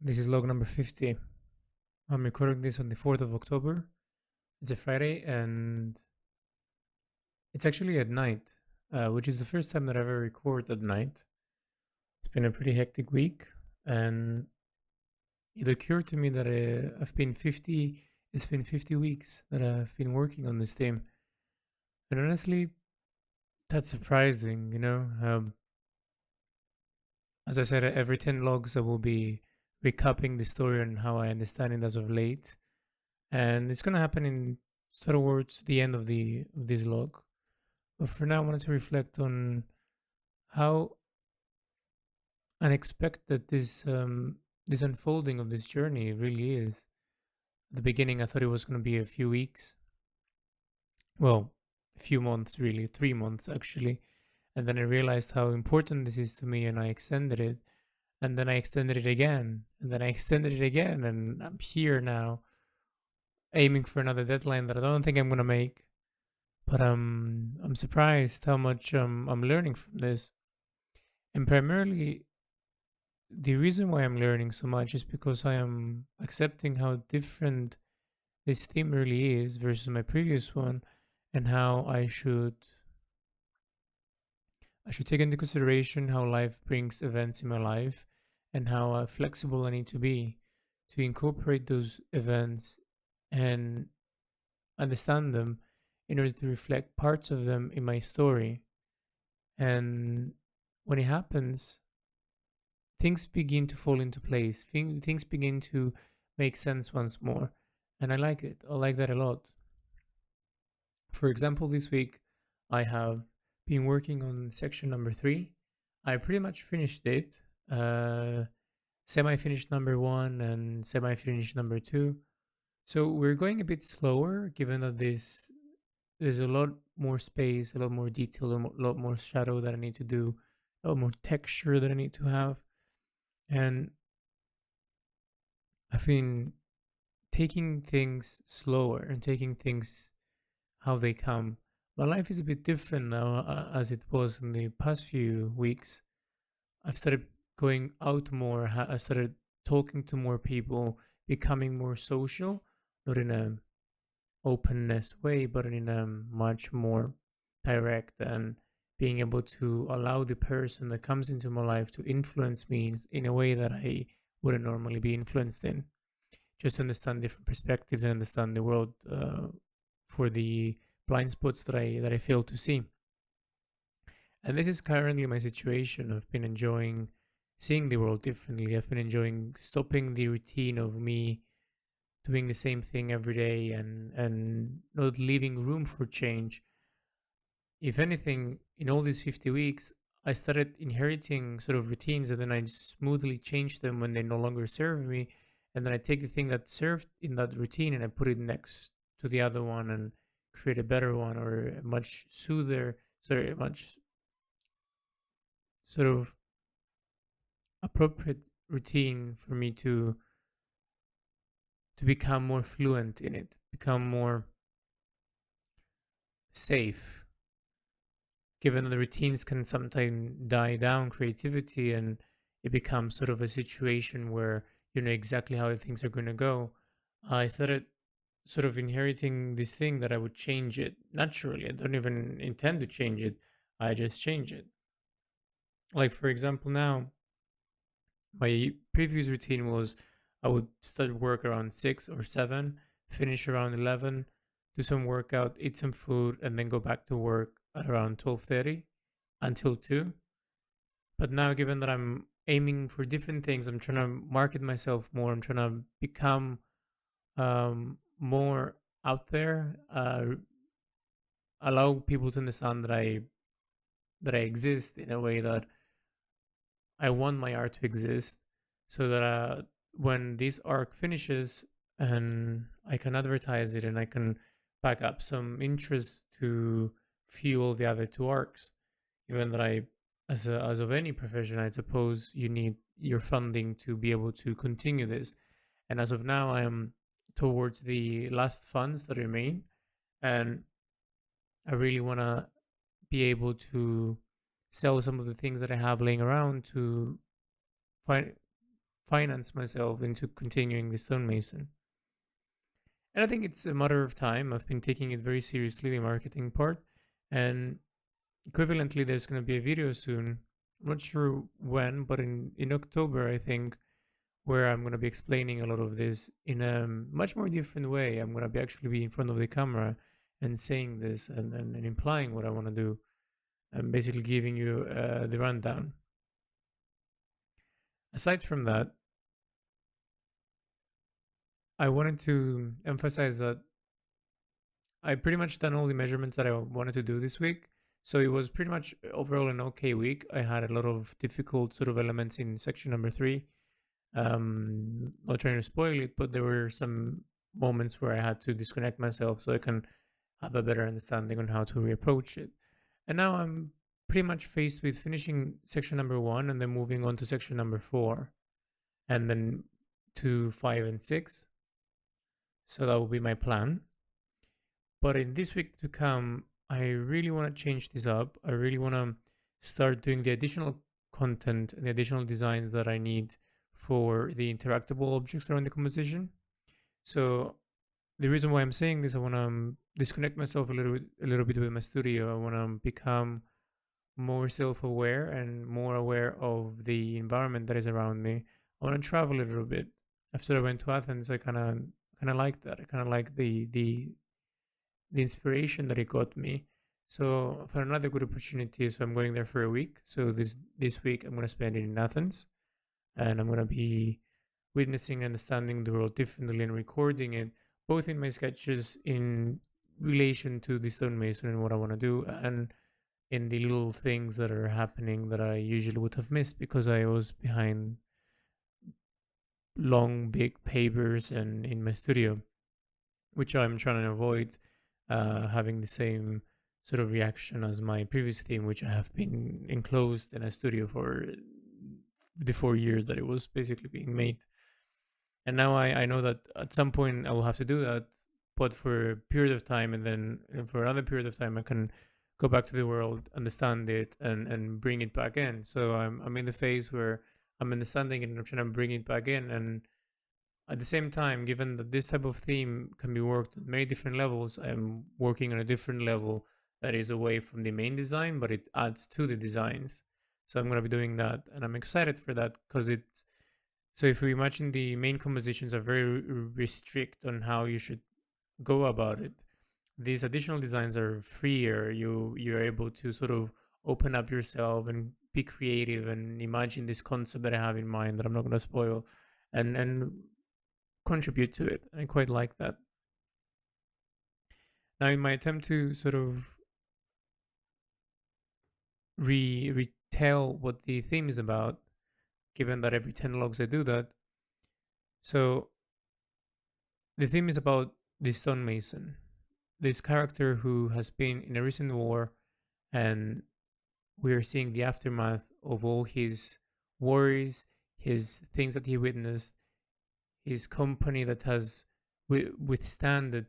This is log number 50. I'm recording this on the 4th of October. It's a Friday and it's actually at night, which is the first time that I ever record at night. It's been a pretty hectic week and it occurred to me that it's been 50 weeks that I've been working on this theme. And honestly, that's surprising, As I said, every 10 logs I will be recapping the story and how I understand it as of late. And it's gonna happen in towards the end of this log. But for now, I wanted to reflect on how unexpected this unfolding of this journey really is. At the beginning, I thought it was going to be a few weeks, well, a few months, really, 3 months actually, and then I realized how important this is to me, and I extended it, and then I extended it again, and then I extended it again, and I'm here now, aiming for another deadline that I don't think I'm going to make. But I'm surprised how much I'm learning from this. And primarily, the reason why I'm learning so much is because I am accepting how different this theme really is versus my previous one, and how I should take into consideration how life brings events in my life, and how flexible I need to be to incorporate those events and understand them in order to reflect parts of them in my story. And when it happens, things begin to fall into place. Things begin to make sense once more. And I like it. I like that a lot. For example, this week I have been working on section number 3. I pretty much finished it. Semi finished number 1 and semi finished number 2. So we're going a bit slower given that there's a lot more space, a lot more detail, a lot more shadow that I need to do, a lot more texture that I need to have. And I've been taking things slower and taking things how they come. My life is a bit different now as it was in the past few weeks. I've started going out more. I started talking to more people, becoming more social, not in a openness way, but in a much more direct, and being able to allow the person that comes into my life to influence me in a way that I wouldn't normally be influenced in. Just understand different perspectives and understand the world for the blind spots that I fail to see. And this is currently my situation. I've been enjoying seeing the world differently. I've been enjoying stopping the routine of me doing the same thing every day, and not leaving room for change. If anything, in all these 50 weeks, I started inheriting sort of routines, and then I smoothly change them when they no longer serve me. And then I take the thing that served in that routine and I put it next to the other one and create a better one, or a much a much sort of appropriate routine for me to become more fluent in it, become more safe, given that the routines can sometimes die down creativity, and it becomes sort of a situation where you know exactly how things are going to go. I started sort of inheriting this thing that I would change it naturally. I don't even intend to change it. I just change it. Like, for example, now my previous routine was I would start work around 6 or 7, finish around 11, do some workout, eat some food, and then go back to work at around 12:30 until 2. But now, given that I'm aiming for different things, I'm trying to market myself more. I'm trying to become more out there, allow people to understand that I exist in a way that I want my art to exist, so that when this arc finishes and I can advertise it and I can back up some interest to fuel the other two arcs. Given that as of any profession, I suppose you need your funding to be able to continue this. And as of now, I am towards the last funds that remain, and I really want to be able to sell some of the things that I have laying around to find finance myself into continuing the stonemason. And I think it's a matter of time. I've been taking it very seriously, the marketing part. And equivalently, there's going to be a video soon. I'm not sure when, but in October, I think, where I'm going to be explaining a lot of this in a much more different way. I'm going to be actually be in front of the camera and saying this and implying what I want to do and basically giving you the rundown. Aside from that, I wanted to emphasize that I pretty much done all the measurements that I wanted to do this week. So it was pretty much overall an okay week. I had a lot of difficult sort of elements in section number 3. Not trying to spoil it, but there were some moments where I had to disconnect myself so I can have a better understanding on how to reapproach it. And now I'm pretty much faced with finishing section number 1 and then moving on to section number 4 and then to 5 and 6. So that will be my plan. But in this week to come, I really want to change this up. I really want to start doing the additional content and the additional designs that I need for the interactable objects around the composition. So the reason why I'm saying this, I want to disconnect myself a little bit with my studio. I want to become more self-aware and more aware of the environment that is around me. I want to travel a little bit. After I went to Athens, I kind of like that. I kind of like the inspiration that it got me. So for another good opportunity, so I'm going there for a week. So this week I'm going to spend it in Athens, and I'm going to be witnessing and understanding the world differently and recording it, both in my sketches in relation to the stonemason and what I want to do, and in the little things that are happening that I usually would have missed because I was behind long big papers and in my studio, which I'm trying to avoid having the same sort of reaction as my previous theme, which I have been enclosed in a studio for the 4 years that it was basically being made. And now I know that at some point I will have to do that, but for a period of time, and then for another period of time, I can go back to the world, understand it, and bring it back in. So I'm in the phase where I'm understanding it and I'm trying to bring it back in. And at the same time, given that this type of theme can be worked on many different levels, I'm working on a different level that is away from the main design, but it adds to the designs. So I'm going to be doing that, and I'm excited for that because it's. So if we imagine the main compositions are very restrict on how you should go about it, these additional designs are freer. You're able to sort of open up yourself and be creative and imagine this concept that I have in mind that I'm not going to spoil, and contribute to it. I quite like that. Now, in my attempt to sort of retell what the theme is about, given that every 10 logs I do that, so the theme is about the stonemason, this character who has been in a recent war, and we are seeing the aftermath of all his worries, his things that he witnessed, his company that has withstand a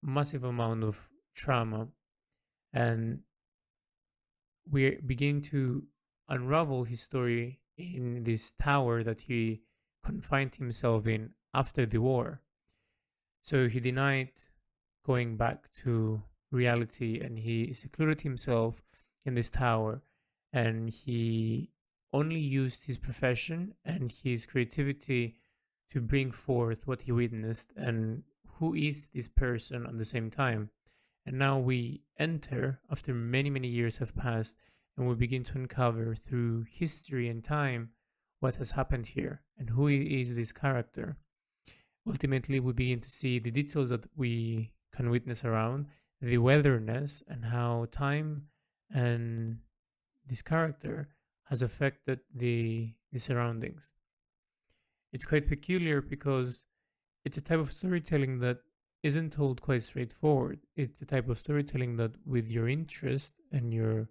massive amount of trauma, and we begin to unravel his story in this tower that he confined himself in after the war. So he denied going back to reality and he secluded himself in this tower, and he only used his profession and his creativity to bring forth what he witnessed and who is this person at the same time. And now we enter, after many, many years have passed, and we begin to uncover through history and time what has happened here and who is this character. Ultimately, we begin to see the details that we can witness around, the weatherness, and how time and this character has affected the surroundings. It's quite peculiar because it's a type of storytelling that isn't told quite straightforward. It's a type of storytelling that, with your interest and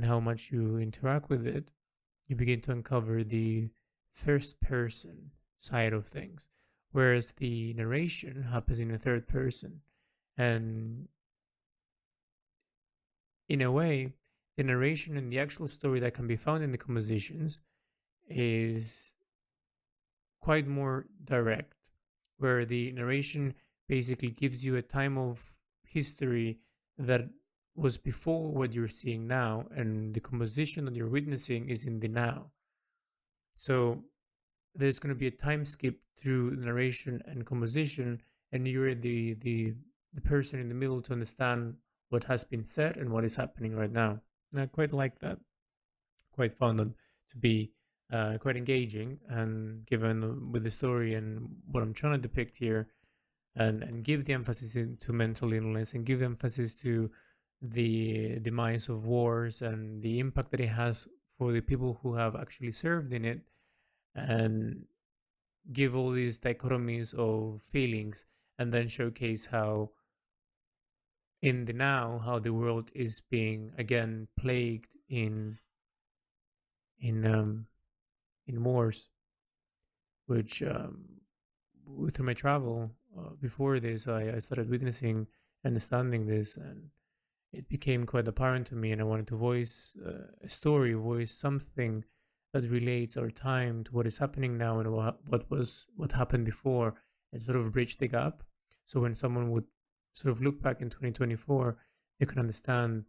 how much you interact with it, you begin to uncover the first person side of things, whereas the narration happens in the third person. And in a way, the narration and the actual story that can be found in the compositions is quite more direct, where the narration basically gives you a time of history that was before what you're seeing now, and the composition that you're witnessing is in the now. So there's going to be a time skip through narration and composition, and you're the person in the middle to understand what has been said and what is happening right now. And I quite like that. Quite found that to be quite engaging, and given with the story and what I'm trying to depict here, and give the emphasis to mental illness, and give emphasis to the demise of wars and the impact that it has for the people who have actually served in it, and give all these dichotomies of feelings, and then showcase how in the now how the world is being again plagued in in wars, which through my travel before this, I started witnessing, understanding this, and it became quite apparent to me. And I wanted to voice a story, voice something that relates our time to what is happening now and what happened before, and sort of bridge the gap. So when someone would sort of look back in 2024, they could understand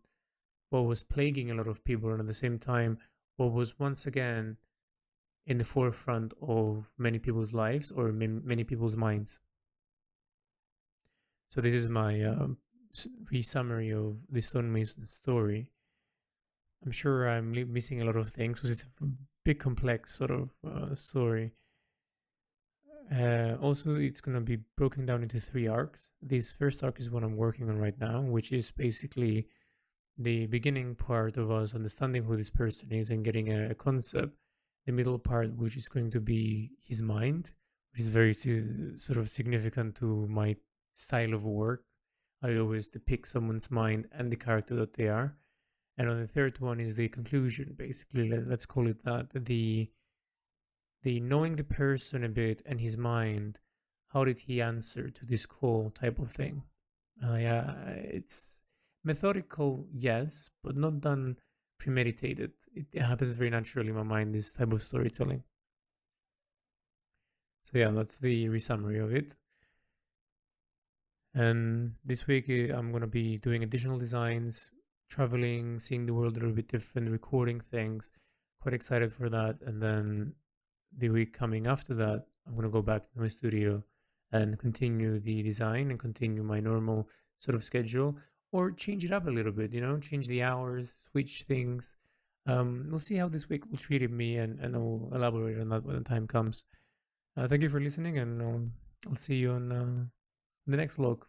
what was plaguing a lot of people, and at the same time, what was once again in the forefront of many people's lives or many people's minds. So this is my re-summary of the Stonemason story. I'm sure I'm missing a lot of things because it's a big, complex sort of story. Also, it's going to be broken down into 3 arcs. This first arc is what I'm working on right now, which is basically the beginning part of us understanding who this person is and getting a concept. The middle part, which is going to be his mind, which is very sort of significant to my style of work. I always depict someone's mind and the character that they are. And on the third one is the conclusion, basically. Let's call it that. The knowing the person a bit and his mind, how did he answer to this call type of thing. Yeah, it's methodical, yes, but not done premeditated. It happens very naturally in my mind, this type of storytelling. So yeah, that's the resummary of it. And this week I'm going to be doing additional designs, traveling, seeing the world a little bit different, recording things. Quite excited for that. And then the week coming after that, I'm going to go back to my studio and continue the design and continue my normal sort of schedule, or change it up a little bit, change the hours, switch things. We'll see how this week will treat me, and I'll elaborate on that when the time comes. Thank you for listening, and I'll see you on the next log.